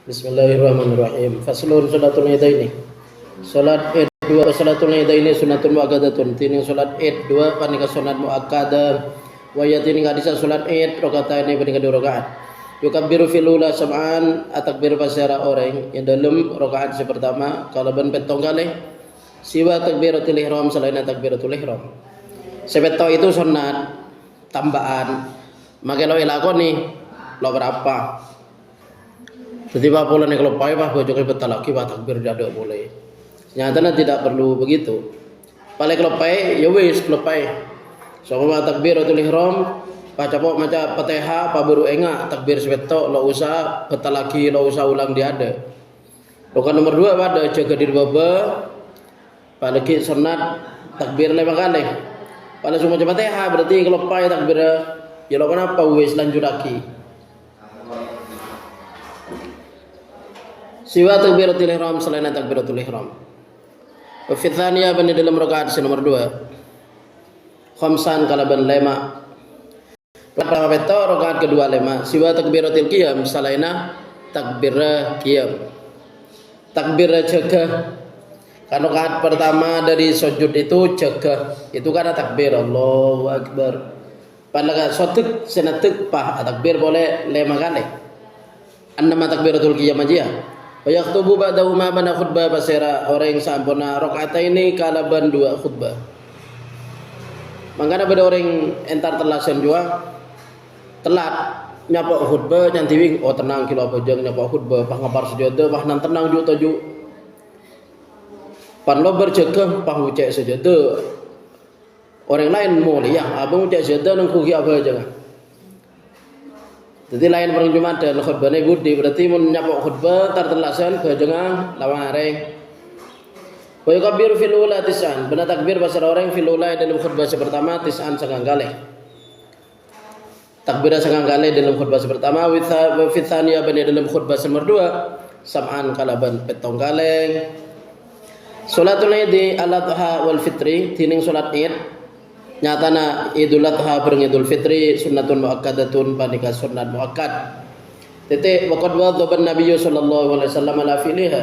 Bismillahirrahmanirrahim. Faslun salatul idaini. Salat Id 2 salatul idaini sunnatun muakkadatun. Tining salat Id 2 panika sunat muakkadah. Wa yatini hadisa salat Id rakaataini panika 2 rakaat. Yukabbiru fil ula sab'an atakbir pasara orang yang dalam rakaat pertama kalaban petong kali siwa takbiratul ihram selain takbiratul ihram. Sebeto itu sunat tambahan. Maka lo ilakoni lo berapa? Jadi apa pula nih kalau payah bah bojok betal lagi bah takbir tidak boleh. Nyatanya tidak perlu begitu. Paling kalau payah ya wis kalau payah. Soalnya takbiratul ihram baca pok macam Fatihah apa baru enggak takbir sebetok lo usah betal lagi lo usah ulang dia ada. Rokan nomor 2 pada jaga diri baba. Apalagi sunat takbir 5 kali. Pada semua macam Fatihah berarti kalau payah takbir ya lo kenapa wis lanjut lagi. Siwa takbiratul ihram selain takbiratul ihram. Wa fi tsaniyah bani dalam rakaat nomor 2. Khamsan kalaban 5. Pertama beto rakaat kedua 5. Siwa takbiratul qiyam selain takbir qiyam. Takbir jaga. Kan rakaat pertama dari sujud itu jaga. Itu karena takbir Allahu akbar. Pada sotik senatik pah takbir boleh 5 kali. Annama takbiratul qiyam aja. Wayaktubu ba'dahu ma bana khutbah pasera orang yang sampurna rakaataini kalaban 2 khutbah. Mangkana beda orang entar telasan jua telat nyapa khutbah nyanti wing oh tenang kilo apa jeung nyapa khutbah pah ngapar sejodo pah nang tenang ju toju. Pan lo berjaga pah ucek sejodo. Orang lain mulia abang ucek sejodo nang kugi apa jangan. Jadi lain perang Jumat dan khutbahnya budi berarti mun nyapa khutbah tartelasan bajengah lawareng. Wa yakbiru fil ula tis'an. Benar takbir pasar orang fil ula dalam khutbah pertama tis'an sangang kali. Takbir sangang kali dalam khutbah pertama wa fi tsaniyah bani dalam khutbah nomor 2 sab'an kalaban petong kali. Salatul Id al-Adha wal Fitri tining salat Id nyatana Idul Adha bareng Idul Fitri sunnatun muakkadatun panika sunnat muakkad. Titik waqad wadhaban Nabi sallallahu alaihi wasallam ala fi'liha.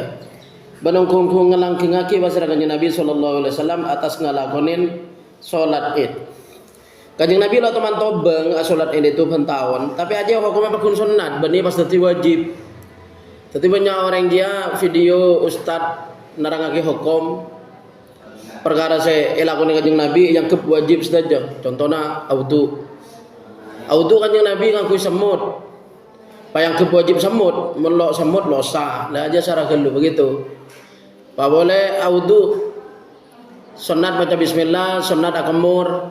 Banungkung ngelangkingake pasar kanjeng Nabi sallallahu alaihi wasallam atas ngalakonin salat Id. Kanjeng Nabi lo teman tobeng salat Id itu pentahun, tapi aja hukumnya pakun sunnat, bani pas dadi wajib. Dadi banyak orang dia video ustad nerangake hukum perkara saya elakoni kanjeng Nabi yang wajib saja. Contohnya audu kanjeng Nabi ngakui semut. Yang wajib semut, melok semut losa. Lah aja sarah gelu begitu. Pak boleh audu sunat baca bismillah, sunat akamur.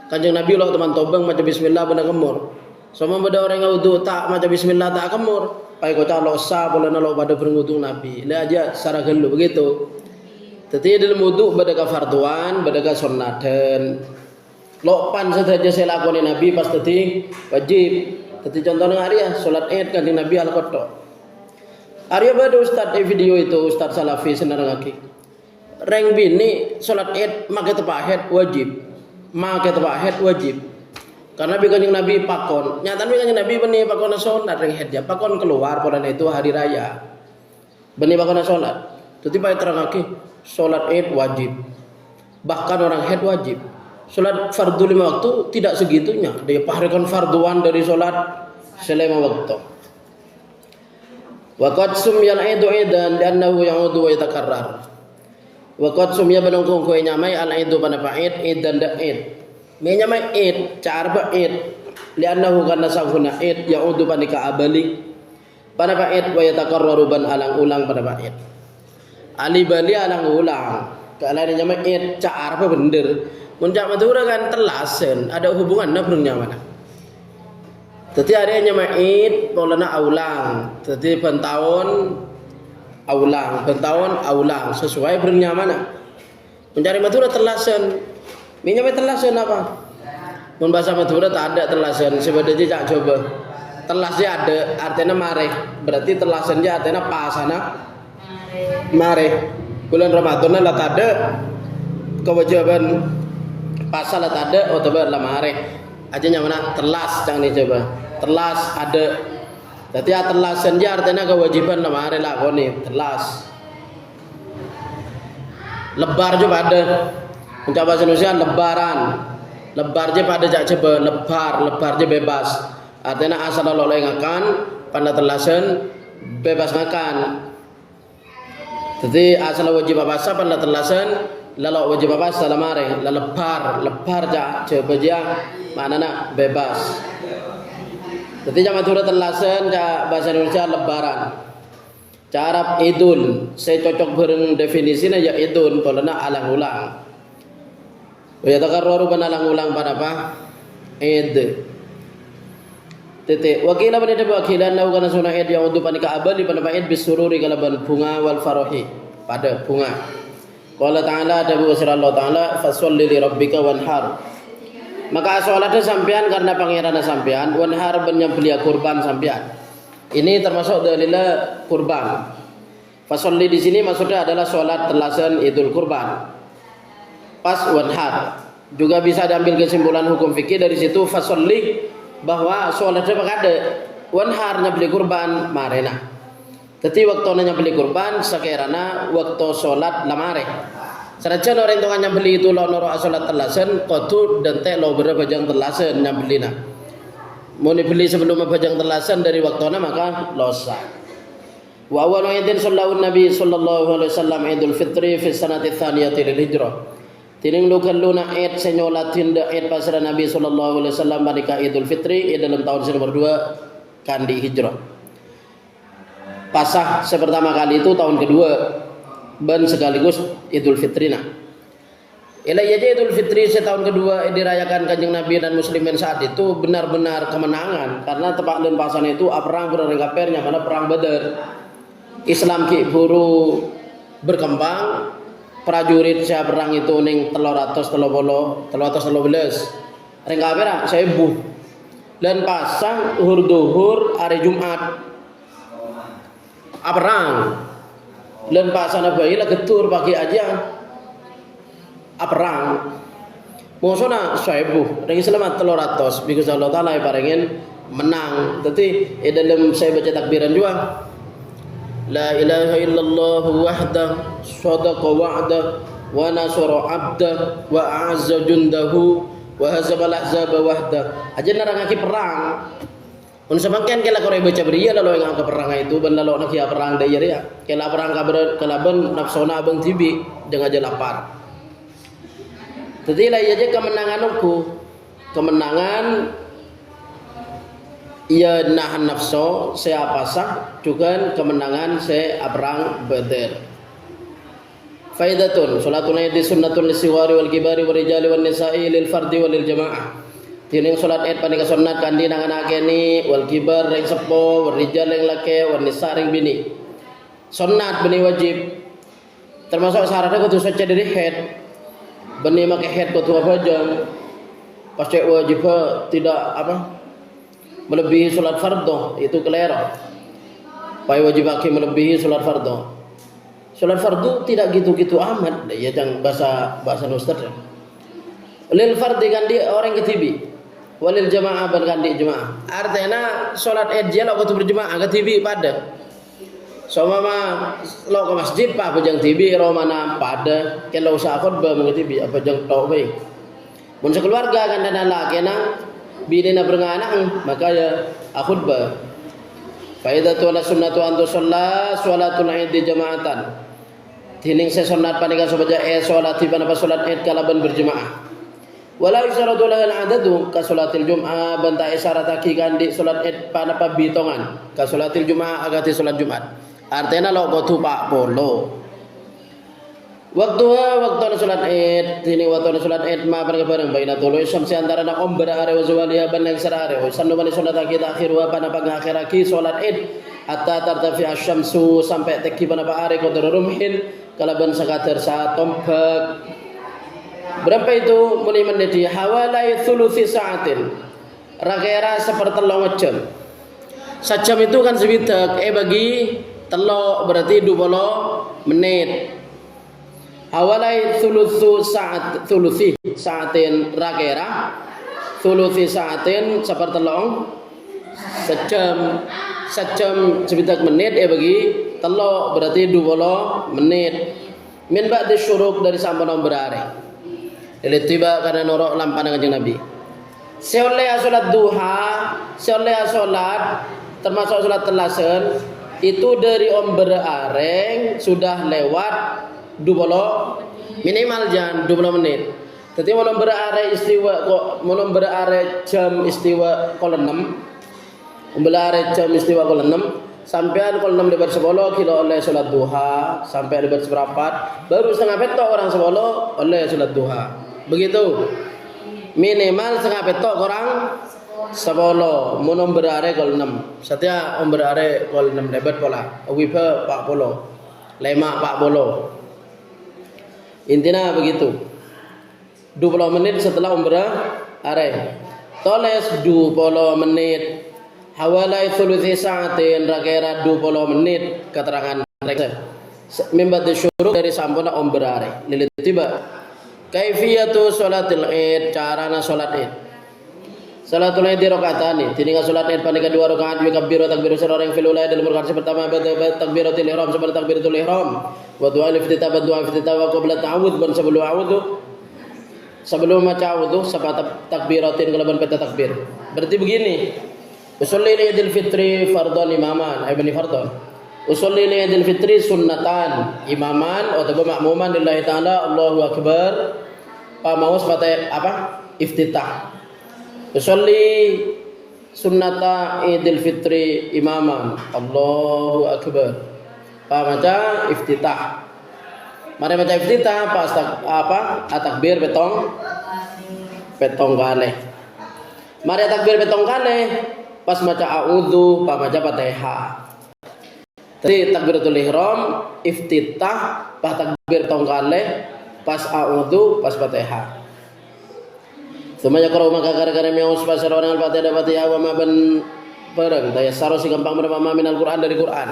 Kanjeng Nabi lo teman tobeng baca bismillah benar kemur. Sama beda orang audu tak baca bismillah tak akamur. Pai kota losa boleh nalo pada berwudu Nabi. Lah aja sarah gelu begitu. Jadi dalam wudu badaka farduan, badaka sunnatan. Lopan saja saya lakoni Nabi pas tadi wajib. Jadi contohnya Arya salat Id kanjeng Nabi al-qadha. Arya bada ustaz di video itu ustaz Salafi senarangake. Reng bini salat Id make tepahet wajib. Make tepahet wajib. Karena kanjeng Nabi pakon. Nyatane kanjeng Nabi beni pakon salat reng Id ya pakon keluar pada itu hari raya. Beni pakon salat. Jadi bae terangake salat Id wajib. Bahkan orang haid wajib. Salat fardu 5 waktu tidak segitunya. Dia paharikan farduan dari salat selama waktu. Wa qad sumiyal idu idan li'annahu ya'udu wa yatakarrar. Wa qad sumiya banungkung koe nyamai al idu pana Id idan da Id. Me nyamai Id cara ba Id li'annahu kana sahuna Id ya'udu panika abalik. Pana Id wa yatakarraru ban alang ulang pada Id. Ali bali alang ulang. Kalau ada nyama Id cara apa bener. Muncak madura kan telasen ada hubungan na burungnya mana. Jadi ada nyama Id polana aulang. Jadi pentahun aulang sesuai burungnya mana. Mencari madura telasen. Minyak telasen apa? Mun bahasa Madura tak ada telasen. Sebenarnya tak coba. Telasnya ada artinya mareh. Berarti telasennya artinya pasana mare bulan Ramadan lah ada kewajiban pasal lah ada otober lah mare aja yang mana telas jangan dicoba telas ada Jadi telasan dia artinya kewajiban lemari lakoni telas. Lebar juga ada. Untuk bahasa Indonesia lebaran. Lebar je pada jak coba lebar je bebas. Artinya asal lo ngakan pada telasan bebas ngakan. Jadi asal wajib puasa pada telasan lalu wajib puasa lemari lebar jak coba je mana nak bebas. Jadi jangan turut telasan jak bahasa Indonesia lebaran. Cara idul saya cocok bareng definisinya ya idul kalau nak alang-ulang. Ya takarraru banalang-ulang pada apa? Id. Titik. Wakilah pada wakilan lau kana sunah id yang untuk panika abadi pada id bisururi kalaban bunga wal farahi pada bunga. Qala ta'ala ada bu Allah ta'ala fasholli li rabbika wanhar. Maka salatnya sampean karena pangeran sampean wanhar menyembelih kurban sampean. Ini termasuk dalilnya kurban. Fasholli di sini maksudnya adalah salat telasan Idul Kurban. Pas wanhar. Juga bisa diambil kesimpulan hukum fikih dari situ fasholli bahwa salatnya pakade wanhar nyembelih kurban marena. Jadi waktu nyembelih kurban sakirana waktu salat lamare. Sanajan orang itu nyembelih itu lo noro salat telasan kotu dan teh lo berbajang telasan nyembelihna. Mau dibeli sebelum bajang telasan dari waktunya maka losa. Wa awal idin sallallahu Nabi sallallahu alaihi wasallam Idul Fitri fi sanati tsaniyati lil hijrah. Tining lu kalluna id senyolatin da id pasra Nabi sallallahu alaihi wasallam pada Idul Fitri dalam tahun nomor 2 kandi hijrah. Pasah sepertama kali itu tahun kedua dan sekaligus Idul Fitrina. Ilayah Idul Fitri setahun kedua dirayakan Kanjeng Nabi dan muslimin saat itu benar-benar kemenangan karena tepat dan pasan itu perang berenggapernya mana perang Badar. Islam ki buru berkembang prajurit saya perang itu ning 313 renggaper 1000 dan pasang duhur hari Jumat perang dan pasana bayi lah getur pagi aja perang musuhna 1000 dan Islam 300 because Allah Ta'ala parengin menang. Jadi dalam saya baca takbiran juga la ilaha illallah wahdah sadaqa wa'dah wa nasara 'abdah wa a'azza jundahu wa hazabal ahzaba wahdah. Aja nerangake perang. Mun semakin kala kore baca beria lalu yang ke perang itu ben lalu nak ya perang daya ya. Kala perang kalaban nafsona abang tibi dengan aja lapar. Jadi lah aja kemenangan ia nahan nafsu saya pasah juga kemenangan saya perang Badar. Faidatun salatul Id sunnatun lisiwari wal kibari wal rijali wan nisa'i lil fardi wal jamaah. Tining salat Id panika sunat kandi nanganake ni wal kibar ring sepo wal rijal ring lake wal nisa ring bini. Sunat bini wajib. Termasuk syaratnya kudu suci dari head. Bini make head kudu bajang. Pasti wajib tidak melebihi salat fardhu itu keliru. Pai wajib melebihi salat fardhu. Salat fardhu tidak gitu-gitu amat ya jangan bahasa ustaz. Lil fardhi kan di orang ketibi. Walil jamaah bergandi jemaah. Artinya salat Id dia lo kudu berjemaah ketibi pada. So mama lo ke masjid pak bajang tibi romana pada kalau usah khutbah mengetibi apa jang tok bae. Mun sekeluarga kan dan laki nang bidina berenganak maka ya khutbah. Faidatu la sunnatu antu sholatul Id jamaatan. Tining sunat panika sabaja salat tiba napa salat Id kalaban berjemaah. Walau isyaratu lahal adadu ka salatil Jum'ah banta isyarataki kandi salat Id panapa bitongan ka salatil Jum'ah agati salat Jumat. Artinya lo kudu pak polo. Waktu salat Id tini waktu salat Id ma bareng baina tulu syamsi antara na ombra are wa zawaliha ban yang sarare sandu bani salataki takhir wa panapa ngakhiraki salat Id hatta tartafi asyamsu sampai teki panapa are qadar rumhin kalaban sakater saat tombak. Berapa itu muni menjadi hawalai thuluthi sa'atin. Rakira sepertelong jam. Sejam itu kan sebidak bagi telok berarti 20 menit. Hawalai thuluthi sa'atin rakira thuluthi sa'atin sepertelong sejam sejam sebitak menit bagi telo berarti 20 menit. Min ba'di syuruk dari sampun berare. Ile tiba karena norok lampan Kanjeng Nabi. Seoleh salat duha, seoleh salat termasuk salat telasen itu dari berareng sudah lewat 20 minimal jam 20 menit. Jadi mau berare istiwa kok mau berare jam istiwa kol 6. Berare jam istiwa kol 6 sampai kol 6 lebar 10 kilo oleh salat duha sampai lebar seperempat baru setengah petok orang 10 oleh salat duha. Begitu. Minimal setengah petok orang 10 mau berare kol 6. Setia berare kol 6 lebar pola. Wiba 40. Lemak 40. Intinya begitu. 20 menit setelah berare. Toles 20 menit. Hawalai thuluthi sa'atin rakira 20 menit keterangan mereka. Mimbat syuruk dari sampuna berare. Lilit tiba. Kaifiyatu sholatil Id, carana salat Id. Salatul Id rakaatani, tiningal salat Id panika 2 rakaat mikabbiru takbiru sareng fil ula dalam rakaat pertama takbiratul ihram sebelum takbiratul ihram wa du'a iftitah wa qabla ta'awudz ban sebelum a'udzu sebelum maca a'udzu sabat takbiratin kalaban peta takbir. Berarti begini. Usolli li Idul Fitri fardhon imaman, ibni fardhon. Usolli li Idul Fitri sunnatan imaman atau makmuman lillahi taala Allahu akbar. Pamaus pakai apa? Iftitah. Usolli sunnata Idul Fitri imaman Allahu akbar. Pamaca iftitah. Mari baca iftitah pas takbir petong kali. Mari takbir petong kali pas maca a'udzu pa maca Fatihah. Tadi takbiratul ihram iftitah pas takbir petong kali pas a'udzu pas Fatihah. Semuanya kalau maka gara-gara miaus pasar orang Al-Fatihah Fatihah wa ma ban bareng daya saro si gampang berpamah minal Quran dari Quran.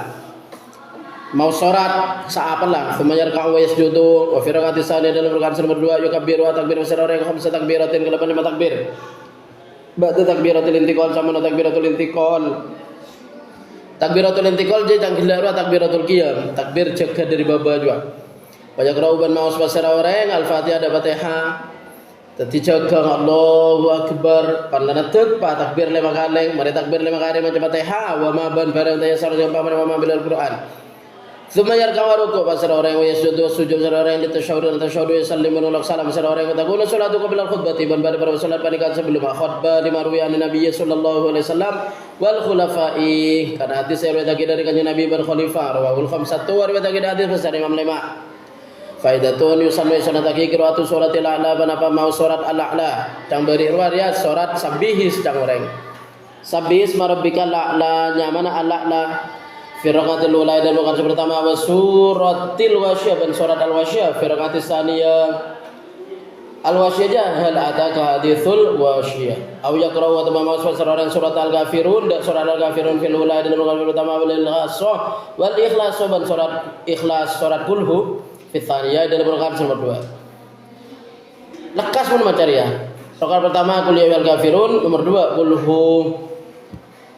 Mau sholat saapalah semuanya raka'u wa yasjudu wa fi rakaati tsani dalam rakaat nomor 2 yukabbiru wa takbir besar orang khamsa takbiratin kelapan 5 takbir. Ba'da takbiratul intiqal sama takbiratul intiqal. Takbiratul intiqal je jangan gila takbiratul qiyam, takbir jaga dari baba juga. Banyak rauban maus pasar orang Al-Fatihah ada Fatihah. Tadi jaga Allahu akbar pandana tek pa takbir 5 kali, mari takbir 5 kali macam Fatihah wa ma ban barang daya sareng paman wa ma bil Quran. Thumma yarka'u ruku' pasar orang yang sujud orang yang tasyahud yusallimu wa salam pasar orang yang takunu salatu qabla al-khutbati ban pada salat panikan sebelum khutbah lima ruwiyan Nabi sallallahu alaihi wasallam wal khulafa'i karena hadis riwayat dari kanjeng Nabi bar khalifah rawahul khamsatu wa riwayat dari hadis besar Imam 5. Faidatun yusannu sanataki qira'atu suratil a'la banapa mau surat al-a'la yang beri riwayat surat sabihis cang orang sabihis marabbikal a'la nyamana al-a'la fi raqatil ula dan rakaat pertama wa suratil wasyah dan surat al-wasyah fi raqatis tsaniyah al-wasyah hal ataka hadithul wasyah aw yaqra'u wa tamama surat al-ghafirun dan surat al-ghafirun fil ula dan rakaat pertama wal ikhlas wal ikhlas dan surat ikhlas surat kulhu fi tsaniyah dan rakaat nomor 2 lekas pun macaria rakaat pertama qul ya wal ghafirun nomor 2 kulhu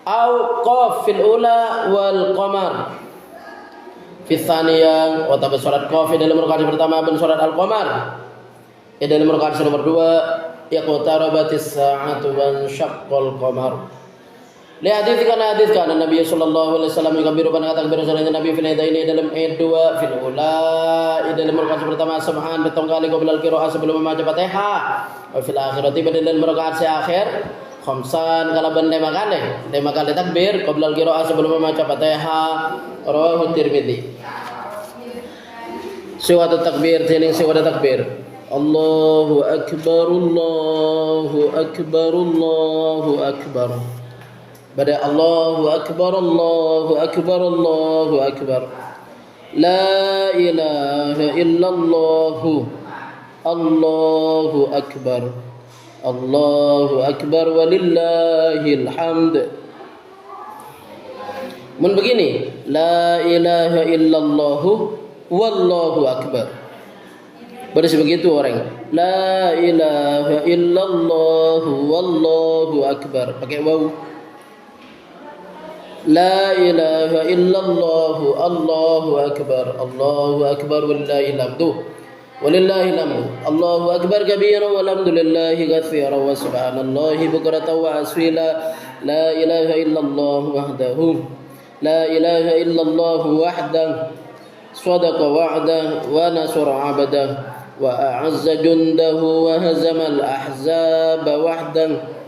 au qaf fil ula wal qamar fi tsaniyah wa tabas surat qaf dalam rakaat pertama dan surat al qamar dalam rakaat nomor 2 yaqtarabatis sa'atu wan syaqqal qamar li hadits kana Nabi sallallahu alaihi wasallam kabiru ban takbir sallallahu Nabi fil ini dalam ayat 2 fil ula dalam rakaat pertama subhan betong kali qabla al qiraah sebelum membaca Fatihah wa fil akhirati dalam rakaat akhir khamsan kalaban 5 kali takbir qabla al-qiraah sebelum membaca Fatihah rawahu Tirmidzi. Suatu takbir tining suatu takbir Allahu akbar Allahu akbar Allahu akbar. Bada Allahu akbar Allahu akbar Allahu akbar. La ilaha illallah Allahu akbar. Allahu akbar walillahil hamd. Mun begini, la ilaha illallah wallahu akbar. Baris begitu orang. La ilaha illallah wallahu akbar. Pakai waw. La ilaha illallah, Allahu akbar, wallahil hamdu. Walillahil hamdu. Allahu akbar kabiran walhamdulillahi katsiran wa subhanallahi bukratan wa asila. La ilaha illallah wahdahu. La ilaha illallah wahdahu. Sadaqa wa'dah wa nasara 'abdah wa a'azza jundahu wa hazamal ahzaba wahdahu.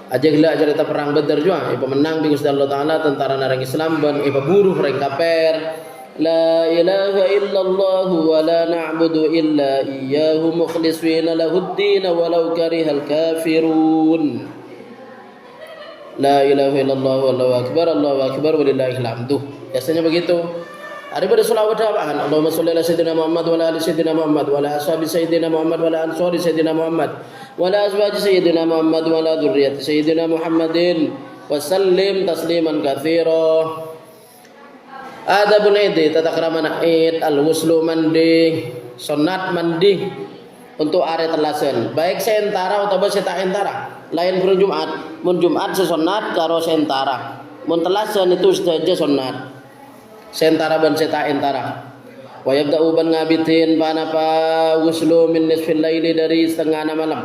Ajaklah cerita perang Badar juga, ipa menang di Gusti Allah Taala tentara narang Islam dan ipa buruh reng kaper. La ilaha illallah wa la na'budu illa iyyahu mukhlishina lahuddin walau karihal kafirun. La ilaha illallah Allahu akbar walillahil hamdu. Biasanya begitu. Ada pada selawat apaan? Allahumma sholli ala sayyidina Muhammad wa ala ali sayyidina Muhammad wa ala ashabi sayyidina Muhammad wa ala ansari sayyidina Muhammad wa ala azwaji sayyidina Muhammad wa ala dzurriyyati sayyidina Muhammadin wa sallim tasliman katsira. Adabul Id, tata krama Id, al-wuslu mandi, sunat mandi untuk are telasen. Baik seentara utawa seta entara. Lain burung Jumat, mun Jumat sesunat karo seentara. Mun telasen itu saja sunat. Sentara ban seta entara. Wa yabda'u ban ngabitin panapa wuslu min nisfil laili dari setengah malam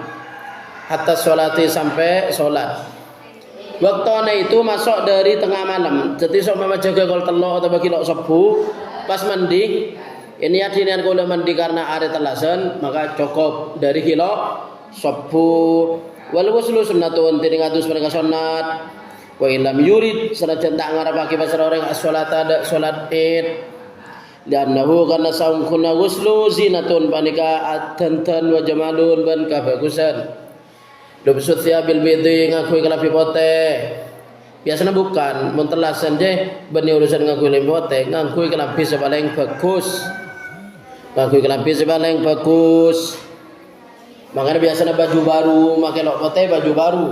hatta sholati sampai sholat. Waktuna itu masuk dari tengah malam. Jadi sok mama jaga kol telo atau bagi lok sebu pas mandi. Ini adinian kalau mandi karena are telasan maka cukup dari kilo sebu. Wal wuslu sunnatun tiring atus mereka sunat. Wa ilam yurid senajan tak ngarepake pasar orang salat ada salat Id li'annahu karena saum kuna wuslu zinatun panika adantan wa jamalun ban kabagusan lubsut thiabil bidi ngakui kelapi pote biasanya bukan mun telasan je bani urusan ngakui kelapi pote ngakui kelapi sepaling bagus makanya biasanya baju baru make lok pote baju baru.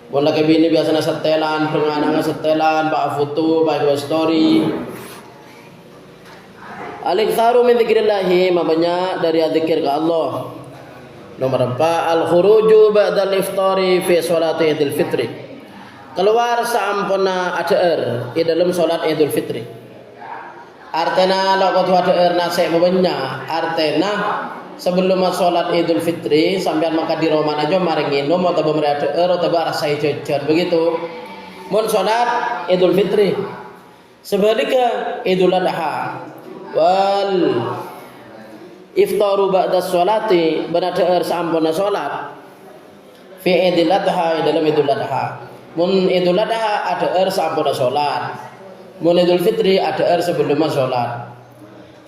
Mun laki bini biasanya setelan, penganangan setelan, pak foto, pak story. Al-iktsaru min dzikrillahi, banyak dari zikir ke Allah. Nomor 4, al-khuruju ba'dal iftari fi sholati Idul Fitri. Keluar sampuna adaer di dalam salat Idul Fitri. Artena laqad adaer nase banyak, artena sebelum sholat Idul Fitri sampean maka di Roma aja mari nginum atau berada atau rasa jajan begitu. Mun sholat Idul Fitri. Sebaliknya Idul Adha wal iftaru ba'da sholati berada sampuna sholat fi Idul Adha dalam Idul Adha. Mun Idul Adha ada sampuna sholat. Mun Idul Fitri ada sebelum sholat.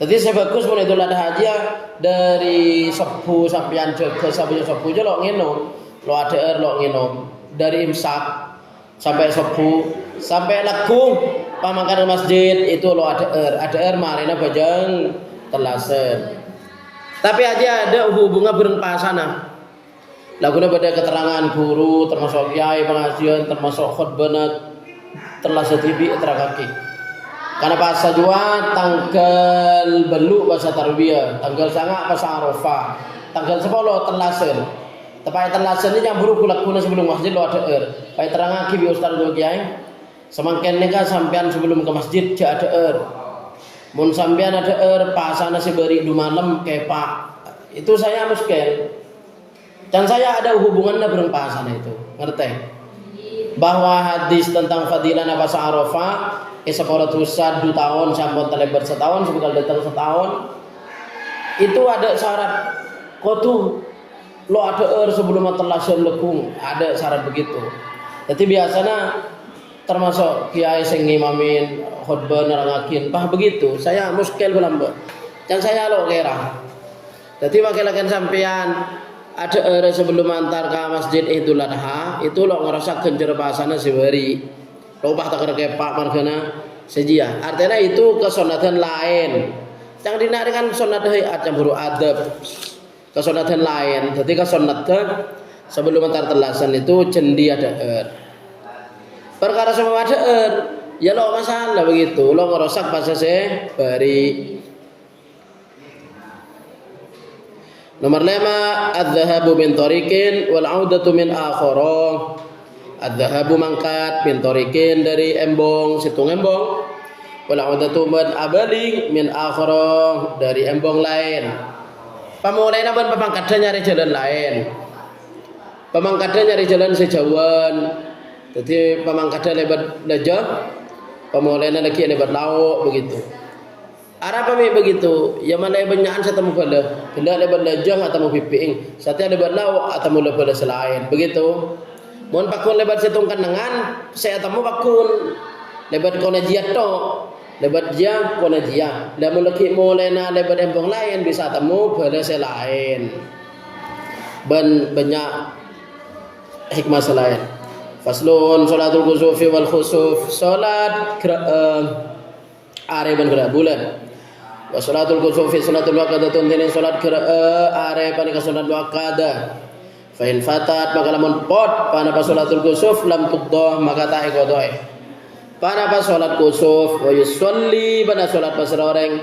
Jadi sebagus mun Idul Adha aja dari sepu sampean jaga sampai sepu aja lo nginum, lo ada lo nginum dari imsak sampai sepu sampai lagung pamangkar masjid itu lo ada marina bajang telasen. Tapi aja ada hubungan berempasana. Laguna pada keterangan guru termasuk kiai pengajian termasuk khutbah telasen tibi terakaki. Karena bahasa Jawa tanggal belu bahasa tarbiyah, tanggal sangat bahasa Arafah, tanggal 10 telasen. Tepai telasen ini yang buruk kulak-kulak sebelum masjid lo ada Pai terang aki bi ustaz do kiai. Semangken nika sampean sebelum ke masjid ja ada Mun sampean ada pasana seberi du malam kepak. Itu saya muskel. Dan saya ada hubungannya berempasana itu. Ngerti? Bahwa hadis tentang fadilah bahasa Arafah sekolah terusat 2 tahun sampun terlebar setahun sebekal datang setahun itu ada syarat kotu lo ada sebelum telasan lekung ada syarat begitu. Jadi biasanya termasuk kiai sing ngimamin khutbah nerangakin pah begitu saya muskel belamba dan saya lo kira. Jadi wakil-wakil sampean ada sebelum antar ke masjid Idul Adha itu lo ngerasa genjer bahasana sehari lopah tak kepak margana sejia. Artinya itu kesunatan lain. Yang dinarikan sunat acam huru adab. Kesunatan lain. Jadi kesunatan sebelum antar telasan itu cendi ada perkara semua ada ya lo masalah begitu. Lo ngerosak pas bari. Nomor 5 adz-dzahabu min tariqin wal 'audatu min akhara. Adzahabu mangkat min tariqin dari embong situng embong. Wal audatu man abali min akhara dari embong lain. Pamulainya ban pamangkatnya nyari jalan lain. Pamangkatnya nyari jalan sejauhan. Jadi pamangkatnya lebat lejah, pamulainya lagi lebat lauk begitu. Arab kami begitu, yang mana banyakan saya temu bala, benda lebat lejah atau pipiing, satu lebat lauk atau lebat selain begitu. Mohon pakun lebat situng kandangan, saya temu pakun lebat konajiat to, lebat jam konajiat. Dan mulai mulainya lebat embong lain bisa temu bala selain. Banyak hikmah selain. Faslun salatul kusufi wal khusuf, salat are ban gerak bulan. Wa salatul kusufi salatul waqadatun dene salat gerak are panika salat waqadah. Fa in fatat maka lamun pot pana pas salatul kusuf lam tuqdah maka ta qodoi. Pana pas salat kusuf wa yusolli pada salat pas orang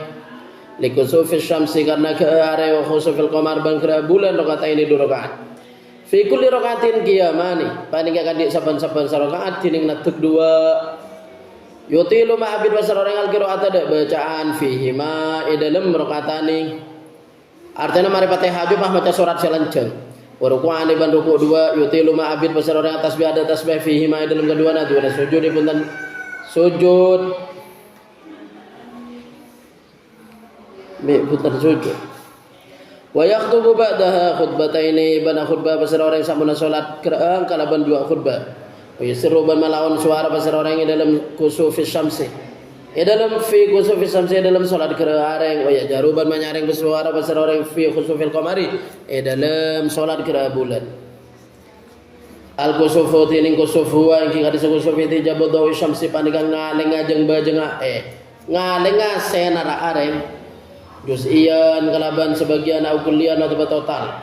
li kusufi syamsi karena ke are wa khusufil qamar ban gerak bulan rakaat ini 2 rakaat. Fi kulli rakaatin qiyamani panika kanthi saben-saben rakaat dining nadeg 2. Yutilu ma abid wasar orang al-qiraat ada bacaan fihi ma dalam rakaatani. Artinya mari Fatihah mah maca surat selanjang. Ruku'an ban ruku' 2 yutilu ma abid wasar orang tasbih ada tasbih fihi ma dalam keduana dua sujud punten sujud. Punten sujud. Wa yakhutubu ba'daha khutbataini bana khutbah pasal orang sampun salat qira'ah kalaban 2 khutbah. Wa yusirru ban malaun suara pasal orang dalam kusufis syamsi. Dalam fi kusufis syamsi dalam salat qira'ah areng wa yajaru ban manyaring bersuara pasal orang fi khusufil qamari dalam salat qira'ah bulan. Al kusufu tining kusufu wa iki kadis kusufi ti jabodau syamsi pandikang ngaleng ajeng bajeng ngaleng senara areng. Juz'iyan kalaban sebagian au kullian atau total.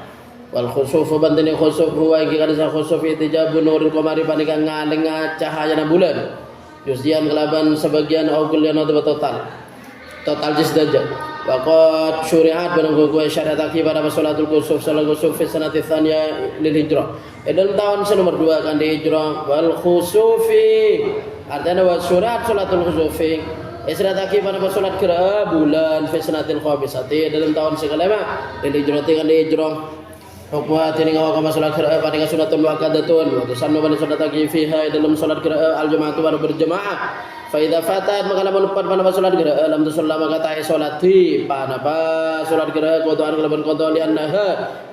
Wal khusufu bantene khusuf huwa iki kadasa khusuf itijabu nuril qamari panikang ngaleng cahayana bulan. Juz'iyan kalaban sebagian au kullian atau total. Total jisdaja. Wa qad syuri'at barang kuwi syariatake pada salatul kusuf salat kusuf fi sanati tsaniyah lil hijrah. Dalam tahun nomor 2 kan di hijrah wal khusufi. Artinya wa syuri'at salatul khusufi Isrataki pada salat qiraah bulan fi sanatil khamisati dalam tahun sekelima ini hijrati kan hijrah hukmah tining awak salat qiraah pada sunnatul waqadatun wa tusannu pada salataki fiha dalam salat qiraah al jamaatu pada berjamaah fa idza fatat maka lamun lupa pada salat qiraah lam tusalla maka ta'i salati panapa salat qiraah qadaan kalaban qada li annaha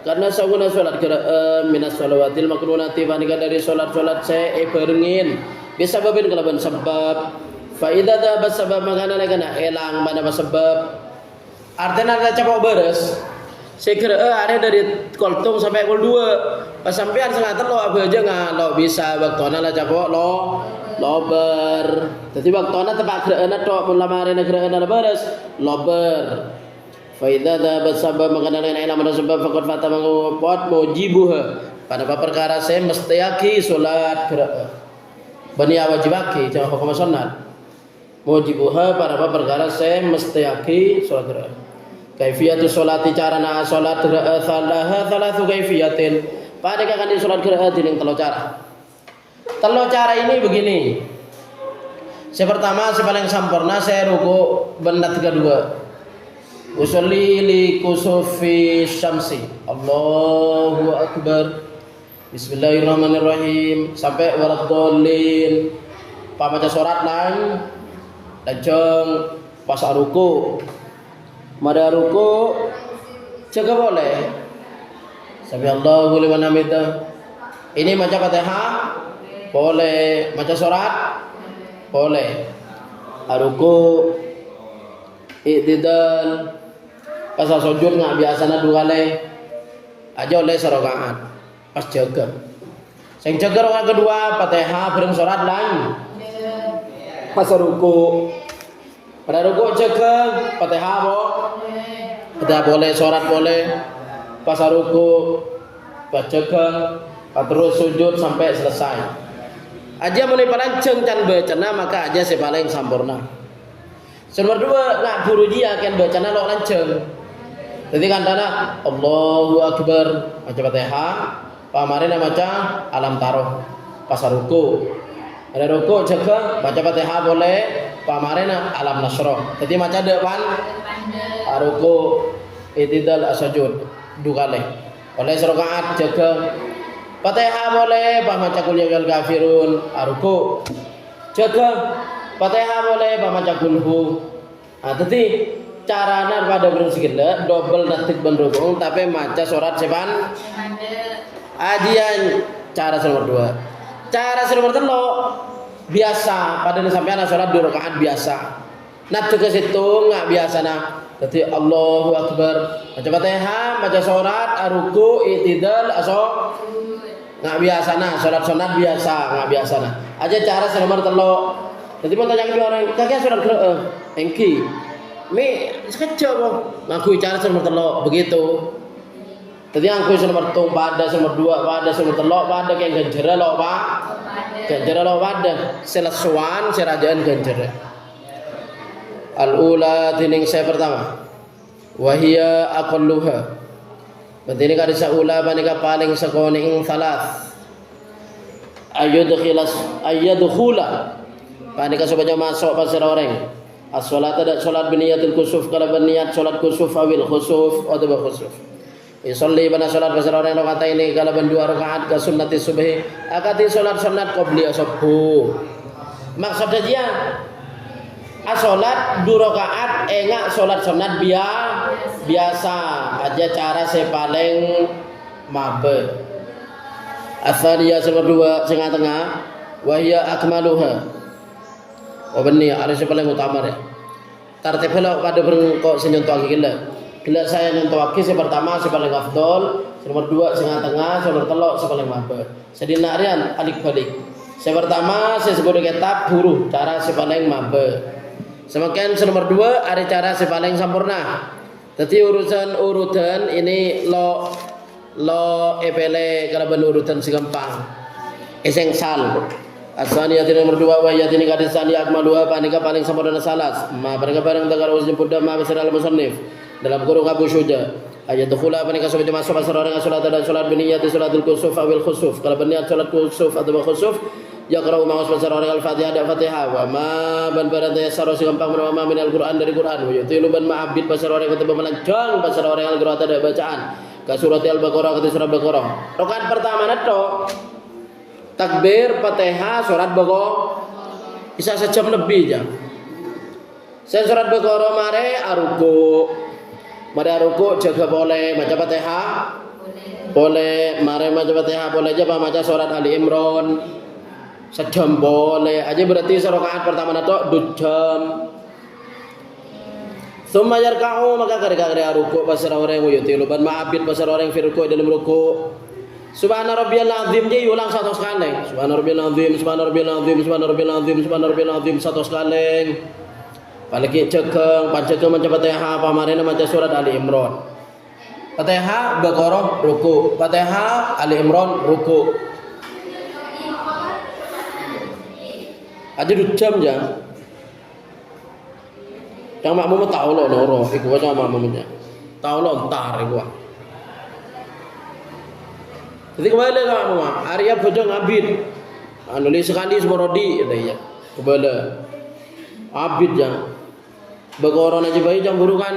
karena sawuna salat qiraah minas shalawatil maknunati panika dari salat-salat sae berengin bisa babin kalaban sebab Faidah dah sebab makanan kena elang mana sebab artinya ada capok beres. Saya kira ada dari koltung sampai kol 2. Pas sampean sengaja lo apa aja lo bisa waktuna lah capok lo ber. Jadi waktuna tempat kerana tok pun lama hari kerana beres lo ber. Faidah dah sebab makanan elang mana sebab fakot fata mengupot mujibuha pada perkara saya mesti aki solat kira. Bani wajibaki jangan hukum sunat. Mujibuha para perkara saya mesti aki salat qiraah. Kaifiyatu sholati carana salat qiraah thalathu kaifiyatin. Pada kan di salat qiraah dining 3 cara. 3 cara ini begini. Yang pertama si paling sempurna saya ruku bendat kedua. Usolli li kusufi syamsi. Allahu akbar. Bismillahirrahmanirrahim sampai waladdallin. Pamaca surat lain lajeng pas ruku mada ruku jaga boleh sami Allahu liman hamidah ini maca Fatihah boleh maca surat boleh ruku i'tidal pas sujud nggak biasana 2 kali aja oleh serakaat pas jaga sing jaga rakaat kedua Fatihah bareng surat lain pas ruku pada ruku jaga Fatihah boleh surat boleh pas ruku pas jaga terus sujud sampai selesai aja mulai palanceng can bacana maka aja si paling sempurna. Nomor 2 nak buru dia kan bacana lo lanceng jadi kan dana Allahu akbar maca Fatihah pamarina maca alam taruh pas ruku. Ada ruku jaga baca Fatihah boleh, pamarena alam nasroh. Jadi macam depan ruku itidal asajud dua kali. Oleh serokaat jaga Fatihah boleh, baca kul ya ayyuhal kafirun ruku. Jaga Fatihah boleh, baca kulhu. Ah, jadi caranya pada bersikile double detik benrukung tapi maca surat sepan ajian cara nomor 2. Cara nomor 3 biasa pada sampean salat 2 rakaat biasa. Nah ke situ enggak biasa nah. Jadi Allahu Akbar, baca Fatihah, baca surat, ruku, i'tidal, aso enggak biasa nah, salat sunat biasa, enggak biasa nah. Aja cara nomor 3. Jadi mau tanya orang, kakek surat engki. Mi sekejap kok. Ngaku cara nomor 3 begitu. Tadi aku nomor tung pada nomor 2 pada nomor 3 pada kayak ganjera lo Pak. Ganjera lo pada selesuan serajaan ganjera. Al-ula tining saya pertama. Wahia aqalluha. Berarti ini kada saula panika paling sekoning salas. Ayyadkhula. Panika supaya masuk pasar orang. As-salat ada salat biniyatul kusuf kalau berniat salat kusuf awil khusuf atau khusuf. Yusolli pada salat pasar orang rakaat ini kalau ben 2 rakaat ke sunnati subhi akati salat sunat qabli subuh. Maksudnya dia salat 2 rakaat enggak salat sunat biasa aja cara saya paling mabe. Asaliya nomor 2 sing tengah wa hiya akmaluha. Oh benih harus paling utama ya. Tartibnya pada berengkok senyentuh gila. Gila saya nyentuh wakil pertama paling afdol, nomor 2 setengah tengah, nomor 3 paling mabe. Sedina arian alik balik. Saya pertama saya sebut kitab buruh cara paling mabe. Semakin nomor 2 ada cara paling sempurna. Jadi urutan ini lo epele kalau ben urutan segampang. Esengsal. Asaniyatin nomor 2 wa yatini kadisani akmaluha panika paling sempurna salas. Ma barang barang tegar usin pudha ma bisal musannif. Dalam kurung Abu Syuja ayat dukhula panika supaya masuk pasar orang salat dan salat biniyati salatul kusuf awil khusuf. Kalau berniat salat kusuf atau khusuf yaqra'u ma pasar orang al-Fatihah dan Fatihah wa ma ban barang tayassara gampang menawa min al-Qur'an dari Quran wa yutilu ban ma'abid pasar orang ketemu melanjang pasar orang al-Qur'an ada bacaan ka surat al-Baqarah ke surat Baqarah. Rakaat pertama neto takbir Fatihah surat Baqarah bisa sejam lebih ya. Saya surat Baqarah mare aruku. Mari ruku jaga boleh baca Fatihah boleh mari baca Fatihah boleh aja baca surat Ali Imran sejam boleh aja berarti rakaat pertama nato 2 jam. Summa yarka'u maka gara-gara ruku pasar orang yutilu ban ma'abid pasar orang fi ruku dalam ruku. Subhana rabbiyal azim dia ulang 100 kali. Subhana rabbiyal azim, subhana rabbiyal azim, subhana rabbiyal azim, subhana rabbiyal azim 100 kali. Palagi cekeng, pancekeng macam Fatihah, pamarena macam surat Ali Imran. Fatihah, Baqarah, ruku. Fatihah, Ali Imran, ruku. Aja 2 jam ya. Yang makmum tahu lo loro, iku wae makmumnya. Tahu lo entar iku. Jadi kembali ke makmum, Arya bojo ngabid. Anu li sekali semorodi ya. Kembali. Abid ya. Baqarah aja bayi campur kan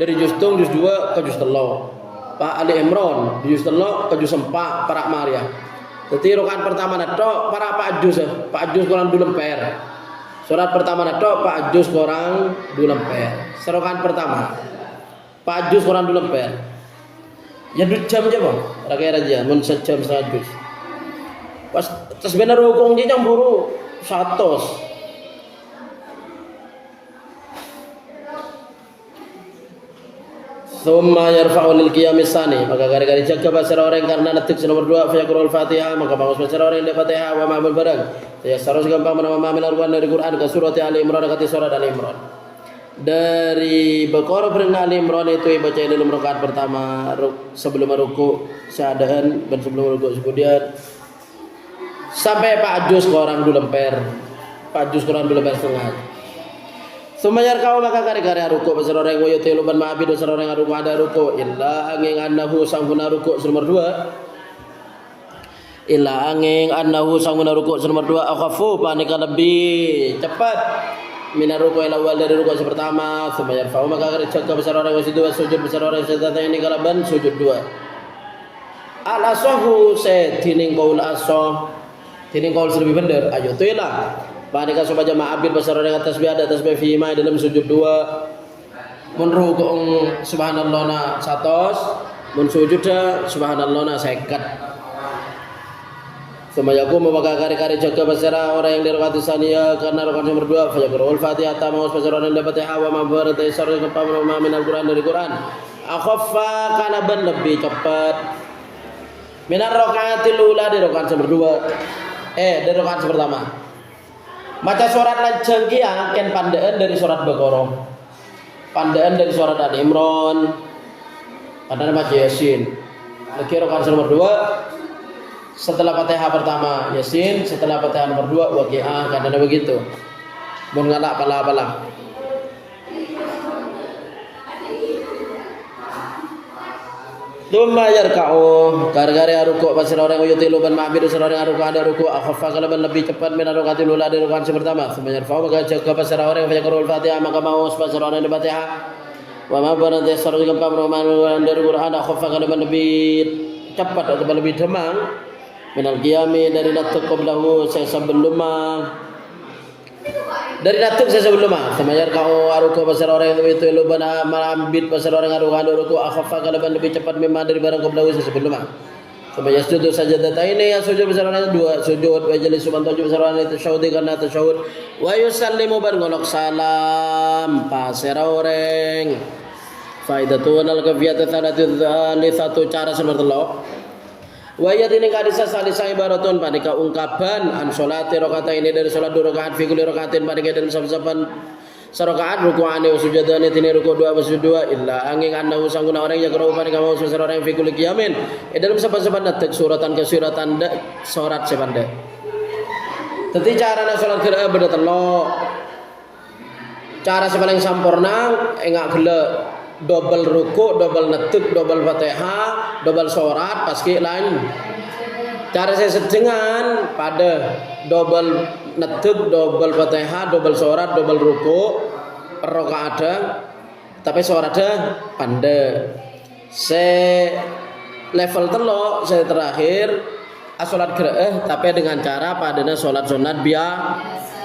dari juz 2 ke juz 3. Pak Ali Imran juz 3 ke juz 4 para Maria. Jadi rakaat pertama nato para Pak juz kurang 2 lemper. Surat pertama nato Pak juz kurang 2 lemper. Serokan pertama Pak juz kurang 2 lemper. Ya 2 jam aja bang. Rakyat aja mun sejam setengah juz. Pas terus bener hukum dia campur 100. Thumma yarfa'u lil qiyamis tsani maka gara-gara jaga pasar orang karena netik nomor 2 fa yaqra'ul Fatihah maka bagus pasar orang di Fatihah wa ma'mul barang ya sarus gampang menawa ma'min al-Qur'an dari Quran ke surat Ali Imran kata surat Ali Imran dari Baqarah per Ali Imran itu baca dalam rakaat pertama sebelum ruku syahadahan dan sebelum ruku kemudian sampai Pak juz kurang 2 lemper Pak juz kurang 2 lemper setengah. Sumayar kau maka kari-kari ruku pasal orang yang yutilu ban ma'abid pasal orang yang ruku ada ruku illa angin annahu sangguna ruku nomor 2 illa angin annahu sanguna rukuk nomor 2 akhafu panika lebih cepat minar rukuk awal dari rukuk pertama semayar fa'u maka kerja besar orang yang sujud sujud besar orang yang ini kalaban sujud 2 al asahu se tining qaul asah tining qaul lebih bener ayo tuilah panika supaya jamaah abid besar orang atas biada atas fi ma dalam sujud 2 mun rukuk subhanallah na 100 mun sujud subhanallah na 50 Semayaku maka kari-kari jaga basara orang yang dirokati sania karena rokan nomor 2 fajakrul fatihah tamaus basara orang dapat hawa mabar taisar kepam min al-Quran dari Quran akhaffa kana ban lebih cepat minar rakaatil ula di rokan nomor 2 dari rokan pertama maca surat lajeng ki ken pandaan dari surat Baqarah pandaan dari surat Ali Imran pandaan maca Yasin lagi rokan nomor 2 setelah Fatihah pertama Yasin, setelah Fatihah nomor 2 Waqiah, kadang begitu. Mun ngalak pala-pala. Dumma yarka'u, gara-gara rukuk pasal orang yutilu ban ma'bir orang rukuk ada rukuk akhaffa kalaban lebih cepat min rukatil ula dari rukaan pertama. Sebanyak fa'u maka jaga pasal orang yang yaqra'ul Fatihah maka mau pasal orang yang Fatihah. Wa ma barang tasarruf gempa roman dari Quran akhaffa kalaban lebih cepat atau lebih demang. Minal qiyami dari natuk qablahu saya sebelum dari natuk saya sebelum semayar kau aruku pasal orang yang itu lubana marambit pasal orang aruku akhaffa kalaban lebih cepat memang dari barang qablahu saya sebelum semayar sujud sajadata ini yang sujud pasal orang 2 sujud wa jalis suban tujuh pasal orang itu syahud karena tasyahud wa yusallimu bar ngolok salam pasal orang faidatun al-kafiyatu satu cara semertelok wa yadini kadisa salisa ibaratun panika ungkapan an salati rakaat ini dari salat 2 rakaat fi kulli rakaatin panika dalam saben sarakaat ruku'ane sujudane tini ruku' 2 sujud 2 illa angin annahu sanguna orang yang qira'u panika mau susah orang fi kulli qiyamin dalam saben-saben detik suratan ke suratan surat sebanda dadi carane salat qiraah beda telo cara paling sampurna engak gelek double ruku, double netuk, double Fatihah, double surat paski lain. Cara saya sedengan pada double netuk, double Fatihah, double surat, double ruku, rakaat ada, tapi surat ada pande. Saya level telo, saya terakhir salat qiraah tapi dengan cara padana salat sunat biasa.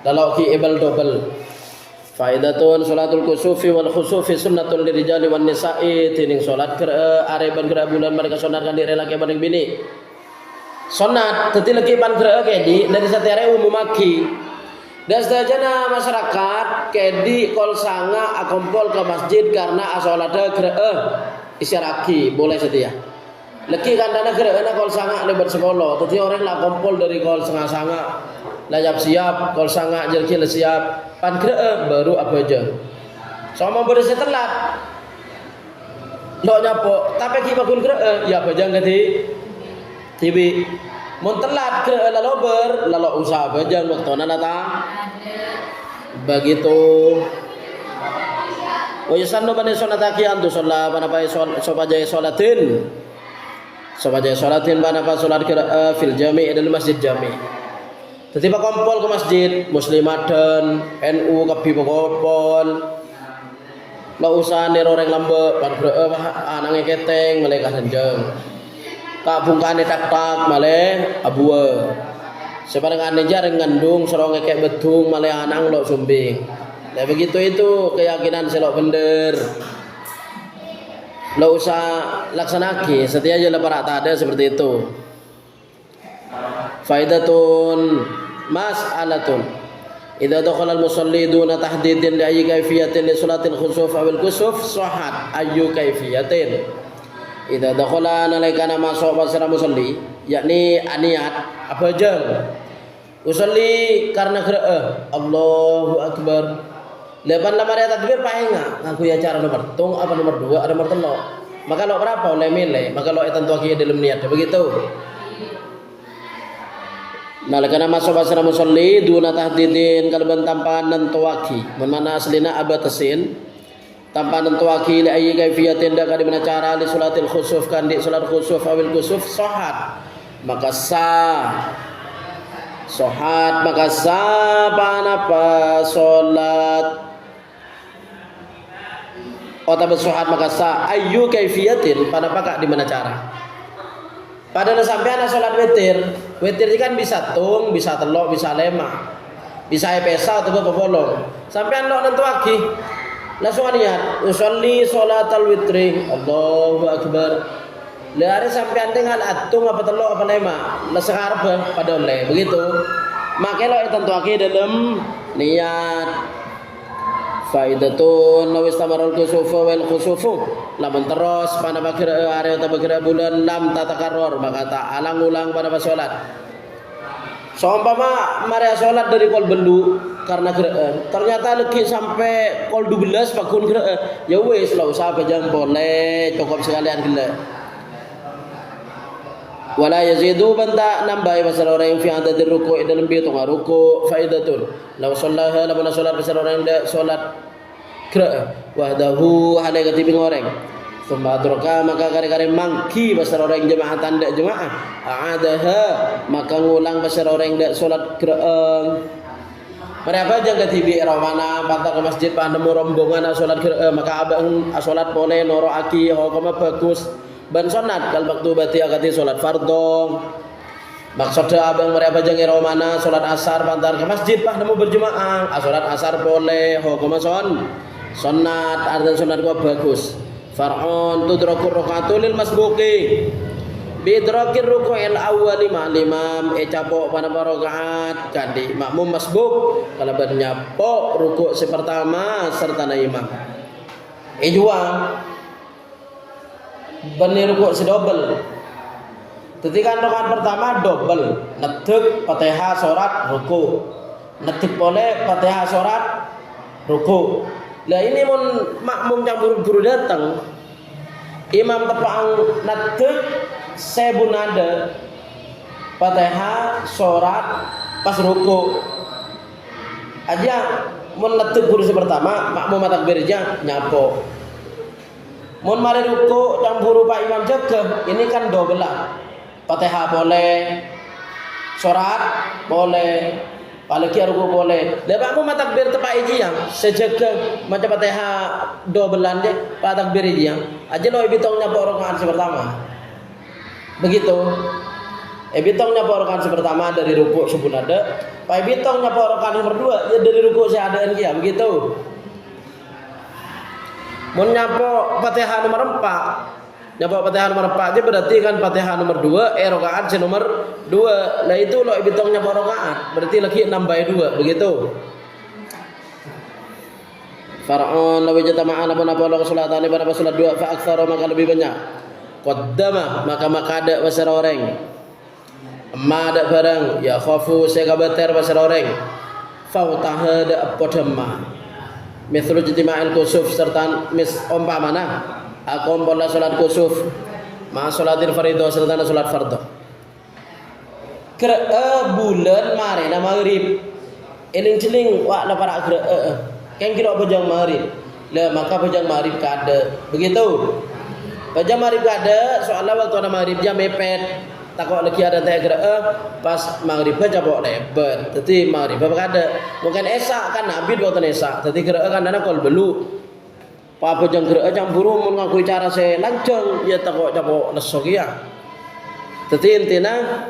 Kalau ki ibal double. Faidatun salatul kusufi wal khusufi sunnatun lirijali wan nisa'i tining salat areban gerak bulan mereka sunatkan diri laki banding bini sunat teti lagi pan gerak kedi dari satire umum maki dan sedajana masyarakat kedi kol sanga akompol ke masjid karena asolada gerak isyaraki boleh setia lagi kandana gerak kol sanga lebar sekolah teti orang lah kompol dari kol sanga-sanga layap siap kol sanga jerkil siap pan gerak baru apa aja sama bersih telat lo nyapo tapi kita pun gerak ya apa aja ganti tibi mau telat gerak lalu usaha apa aja waktu nata begitu oh ya sanno bani sonataki antu sholat mana pai sobaja sholatin mana pai sholat gerak fil jami dalam masjid jami. Tiba kompol ke masjid Muslimat dan NU kabi kompol. Lo usah nero orang lambe pan anange keteng malaikat hanjeng. Kak bungkane tak malih abua. Sebarang jarang ngandung serong kayak bedung malih anang lo sumbing. Ya begitu itu keyakinan selok bener. Lo usah laksanaki setia aja leparak tak ada seperti itu. Faidatun mas'alatun idza dakhala al-musalli duna tahdidin li ayyi kayfiyatin li salatil khusuf aw al-kusuf sahhat ayyu kayfiyatin idza dakhala nalaikana masuk pasara musalli yakni aniat apa aja usalli karena qiraah Allahu akbar lepan lamar takbir paenga ngaku ya cara nomor tung apa nomor 2 ada nomor 3 maka lo berapa oleh milih maka lo tentu aki dalam niat begitu. Nalakana masuk pasara musalli duna tahdidin kalban tanpa nentuaki mana aslina abatasin tanpa nentuaki li ayyi kaifiyatin dak di mana cara li salatil khusuf kan di salat khusuf awil kusuf sahhat maka sah. Sohat maka sah panapa solat. Otak sohat maka sah ayu kaifiyatin panapa kak di mana cara. Padahal sampai anak solat witir ini kan bisa tung, bisa telok, bisa lema, bisa pesa atau apa bolong. Sampai anak nentu lagi langsung niat usolli sholatal witri Allahu akbar. Lari sampai tinggal atung apa telok apa lema lesekar pada oleh begitu. Makanya lo tentu lagi dalam niat. Faidatun lawis tamarul kusufu wal kusufu lamun terus pada bakira area atau bakira bulan lam tatakarror maka tak alang-ulang pada salat. Seumpama mari salat dari kol belu karena ternyata lagi sampai kol 12 pakun ya wis lah usah bejang boleh cukup sekalian gila. Wala yazidu banta nambai pasal orang yang fi adad ruku' dalam hitung ruku' faidatun law sallaha lamana salat pasal orang yang salat qira'ah wahdahu halai katibing orang thumma adraka maka kare-kare mangki pasal orang yang jemaah tanda jemaah a'adaha maka ngulang pasal orang yang salat qira'ah. Mereka jangan katibi ramana patah ke masjid pandemu rombongan salat qira'ah maka abang salat boleh noro aki hokoma bagus. Ban sunat kal maktubati akati salat fardhu. Maksudnya abang mereka jangan romana salat asar pantar ke masjid pak nemu berjemaah. Salat asar boleh hukum sunat artinya sunat gua bagus. Far'un tudrakur rakatul lil masbuqi. Bidrakir ruku'il awwal imam capok pada rakaat kadi makmum masbuk kalau bernyapok rukuk si pertama serta na imam. Juang benih rukuk sedobel. Ketika rakaat pertama dobel, netek Fatihah surat ruku. Netek boleh Fatihah surat ruku. Lah ini mun makmum yang buru-buru datang, imam tepang netek sebunade Fatihah surat pas ruku. Aja mun netek buru pertama makmum takbirnya nyapo. Mun mari ruku dan buru Pak Imam jaga, ini kan double lah. Fatihah boleh, surat boleh, apalagi ruku boleh. Lepas aku takbir tepat iji yang sejaga macam Fatihah dobelan je, pak takbir iji yang. Aja lo ibitongnya rakaat pertama. Begitu. Ibitongnya rakaat pertama dari ruku sebelum ada, pak ibitongnya rakaat nomor 2 ya dari ruku saya ada dia begitu. Mun nyapo Fatihah nomor 4. Nyapo Fatihah nomor 4 aja berarti kan Fatihah nomor 2 rakaat nomor 2. Lah itu lo ibitong nyapo rakaat, berarti lagi nambah 2 begitu. Far'un law jatama'ana apa lo salatane pada salat 2 fa aktsara maka lebih banyak. Qaddama maka ada pasar orang. Ma ada barang ya khafu saya kabater pasar orang. Fautahada podama. Mithlu jitima'il kusuf serta umpamana aku umpamana salat kusuf ma salatil fardhu serta salat fardhu kira bulan marina maghrib eling celing wa la para kira kan kira bajang maghrib la maka bajang maghrib kada begitu bajang maghrib kada soalnya waktu maghrib jam mepet takut lagi ada teh kira pas maghrib aja bawa lebar. Jadi maghrib apa kada? Mungkin esak kan nabi waktu esak. Jadi kira kan ada kol belu. Apa jang kira jang buru mun ngaku cara saya lancang ya takut capok lesok ya. Jadi intinya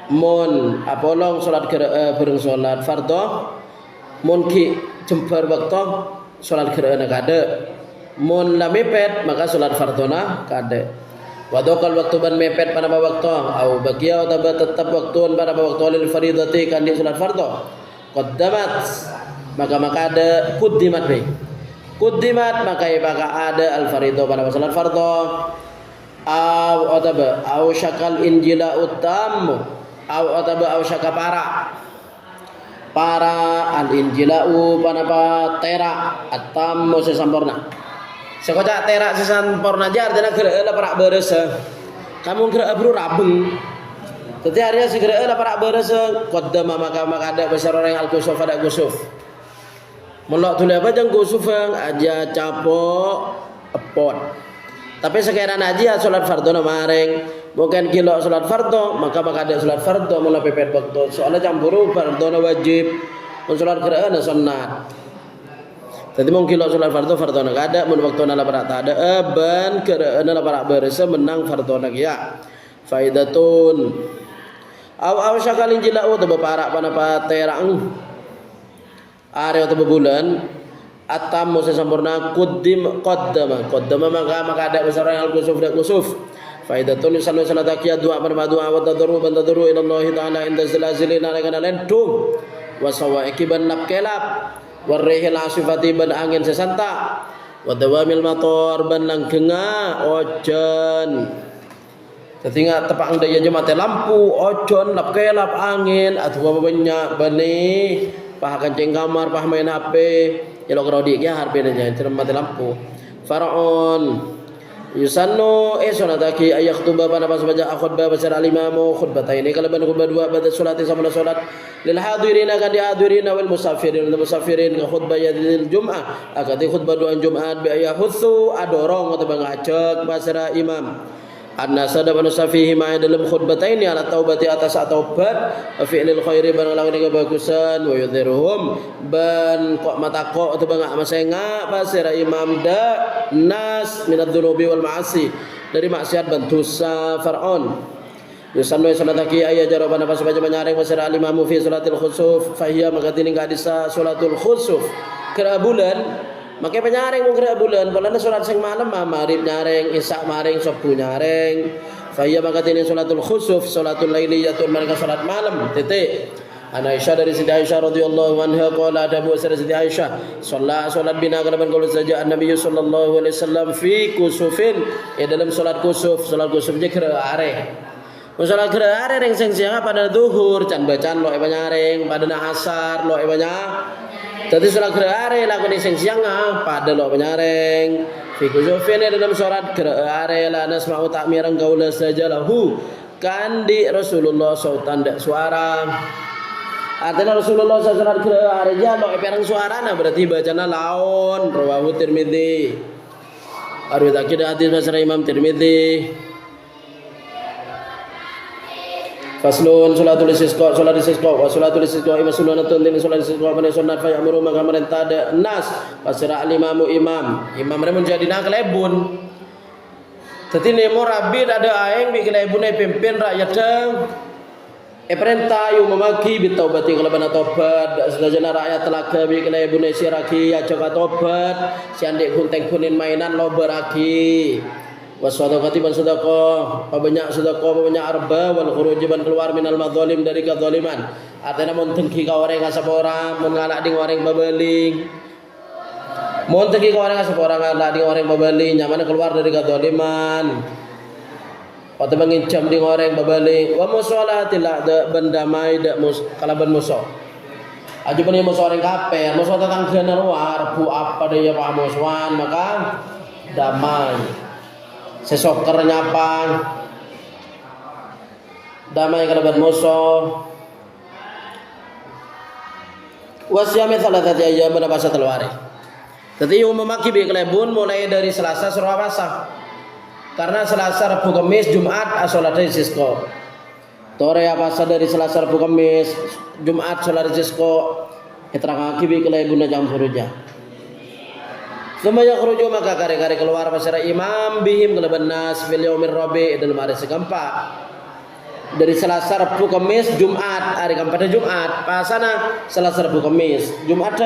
mun apolong salat kira bareng salat fardhu mun ki jembar waktu salat kira kada. Mun la mepet maka salat fardhona kada. Wadokal waktu ban mepet pada waktu, au bagia atau tetap waktuan pada waktu lil faridati kan di salat fardhu. Qaddamat maka ada quddimat be. Quddimat maka ada al faridhu pada salat fardhu. Au syakal injila utam au syaka para al injilau panapa tera atam sesampurna. Sekocak terak sesampurna aja artinya gerak lah para beresa. Kamu gerak bro rabeng. Jadi harinya segera lah para beresa. Qaddama maka ada besar orang al kusuf ada kusuf. Melok tu apa jang kusuf aja capok epot. Tapi sekarang aja salat fardhu maring Mungkin kilo salat fardu, maka ada salat fardu mula pepet waktu. Soalnya campuru fardu wajib, salat qiraah sunnat. Jadi mungkin kilo salat fardu ada, mun waktu nala berat ada, ban qiraah nala berat beresa menang fardu ya. Faidatun. Aw syakalin jilau atau beparak panapa terang. Are atau bulan atam masa sempurna qaddama maka ada besar yang kusuf dan kusuf. Faidatun yusallu salataki doa berdoa wa tadru ila Allah taala inda zalazilin alaikan lentum wa sawaiki ban kelap warrihil asifati ban angin sesanta wa dawamil mator ban langgenga ojan. Ketika tepang daya jemate lampu ojon lap kelap angin atau banyak bani pah kancing kamar pah main HP jelok rodik ya harpe aja cerem mati lampu faraon yusannu salataki ayakhtuba pada pas baca khutbah basar al-imamu khutbataini kalaban khutbah dua pada salati sama salat lil hadirin akan dihadirin wal musafirin ka khutbah yaumil jum'ah akati khutbah dua Jumat bi ayahutsu adorong atau bangacek basara imam An-nasa dapat nusafihi ma dalam khutbataini ala taubati atas taubat fi'lil khairi ban lawan kebagusan wa yudhiruhum ban kok matako atau bangak masenga basira imam da nas minad dzunubi wal ma'asi dari maksiat ban dosa faraon yusannu salataki ayya jaroban apa sebaca menyaring basira al-imamu fi salatil khusuf fahiya maka tining hadisa salatul khusuf kira bulan maka penyaring mungkira bulan balana salat sing malam maghrib nyaring isya maring subuh nyaring faya maka ini salatul khusuf salatul lailiyatun mereka salat malam titik An Aisyah dari Siti Aisyah radhiyallahu anha qala ada Abu Sa'id Siti Aisyah salat bina kalaban qaul saja Nabi sallallahu alaihi wasallam fi kusufin dalam salat kusuf je kira are salat kira are ring sing siang pada zuhur can bacaan lo penyaring pada asar lo banyak. Tadi salat gereare lakoni sing siang pada lo penyaring fi kusufin dalam salat gereare la nasma'u ta'miran qaula saja lahu kan di Rasulullah sautan dak suara artinya Rasulullah salat gereare ja lo perang suarana berarti bacana laon rawahu Tirmidzi arwi takid hadis basra Imam Tirmidzi Faslun salatul istisqa wa salatul istisqa ima sunnatun din salatul istisqa pada sunat fa ya'muru maka merintah ada nas pasira al-imamu imam menjadi nak lebun dadi nemo rabi ada aeng bi lebune pimpin rakyat perintah yu memagi bitaubati kalabana tobat sedajana rakyat telaga bi lebune siraki ya jaga tobat siandek kunteng kunin mainan lo beraki wassadaqati ban sedekah banyak arba wal khuruj ban keluar minal madzalim dari kezaliman artinya mun tengki ka orang sapora mun ngalak ding orang babeling mun tengki ka orang sapora ngalak ding orang babeling nyaman keluar dari kezaliman atau mengincam ding orang babeling wa musallati la bendamai dak kalaban musuh aju ban musuh orang kafir musuh tetangga luar bu apa dia pak musuhan maka damai sesoker nyapang damai kalaban musuh wasyami salatati ayyam pada puasa telwari. Jadi memaki bi kelebun mulai dari Selasa surah puasa. Karena Selasa, Rabu, Kamis, Jumat salat istisqa. Tore puasa dari Selasa, Rabu, Kamis, Jumat salat istisqa. Terangaki bi kelebun jam furuja. Semaya kerujuk maka kari-kari keluar masyarakat imam bihim keleban nas fil yaumir rabi' dalam hari keempat dari Selasa Rabu Kamis Jumat hari keempat Jumat pasana Selasa Rabu Kamis Jumat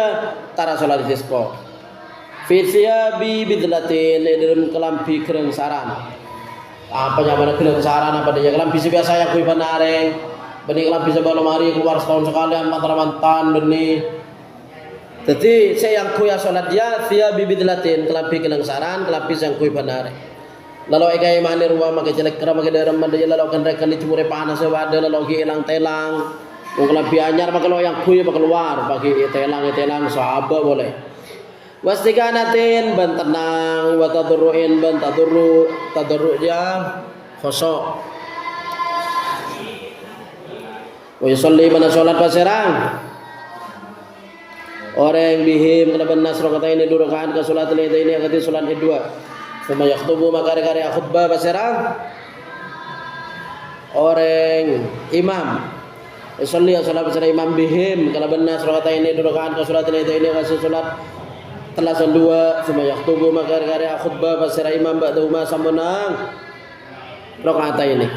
tara salat istisqa fi thiyabi bidlatin dalam kelambi kereng saran apa nyamana kereng saran apa dia kelambi biasa ya kuwi panareng benih kelambi sebelum hari keluar setahun sekali mantan benih. Jadi saya yang kuya solat dia via bibidlatin kelampi kelengsaran kelampi yang kuy benar. Lalu ekai mani ruang makai jelek kerama makai dalam mandi lalu kan rekan dicemure panas wada lalu ki elang telang. Kelampi anyar makai lo yang kuy keluar bagi telang sahabat boleh. Wastikanatin ban tenang wa tadurruin ban tadurru dia khosok. Wa yusalli mana salat pasirang. Orang bihim kalaban nas rakaat ini dua rakaat ke salat ini akati salat kedua. Sama yaktubu maka kari khutbah basirang. orang imam Isolli salat bersama imam bihim kalau benar rakaat ini rakaat ke salat ini kasih salat telasan dua sama yaktubu maka karya khutbah bersama imam ba'da uma samunang rakaat ini